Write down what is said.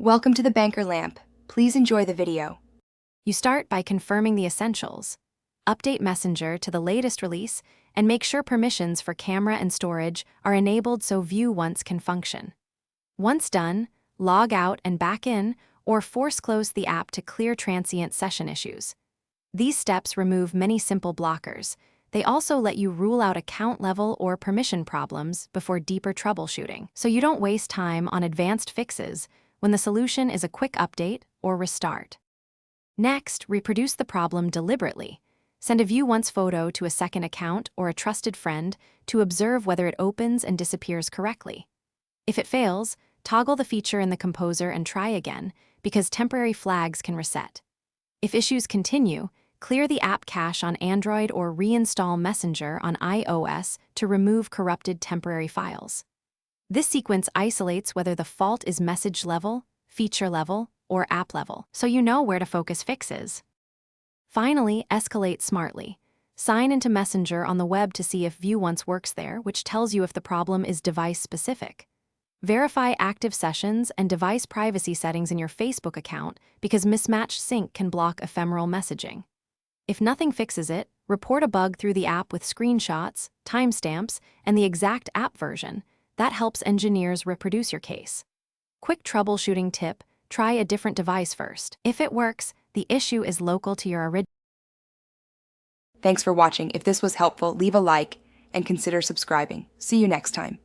Welcome to the Banker Lamp. Please enjoy the video. You start by confirming the essentials. Update Messenger to the latest release and make sure permissions for camera and storage are enabled so View Once can function. Once done, log out and back in or force close the app to clear transient session issues. These steps remove many simple blockers. They also let you rule out account level or permission problems before deeper troubleshooting, so you don't waste time on advanced fixes when the solution is a quick update or restart. Next, reproduce the problem deliberately. Send a View Once photo to a second account or a trusted friend to observe whether it opens and disappears correctly. If it fails, toggle the feature in the Composer and try again, because temporary flags can reset. If issues continue, clear the app cache on Android or reinstall Messenger on iOS to remove corrupted temporary files. This sequence isolates whether the fault is message level, feature level, or app level, so you know where to focus fixes. Finally, escalate smartly. Sign into Messenger on the web to see if View Once works there, which tells you if the problem is device-specific. Verify active sessions and device privacy settings in your Facebook account because mismatched sync can block ephemeral messaging. If nothing fixes it, report a bug through the app with screenshots, timestamps, and the exact app version. That helps engineers reproduce your case. Quick troubleshooting tip: try a different device first. If it works, the issue is local to your original. Thanks for watching. If this was helpful, leave a like and consider subscribing. See you next time.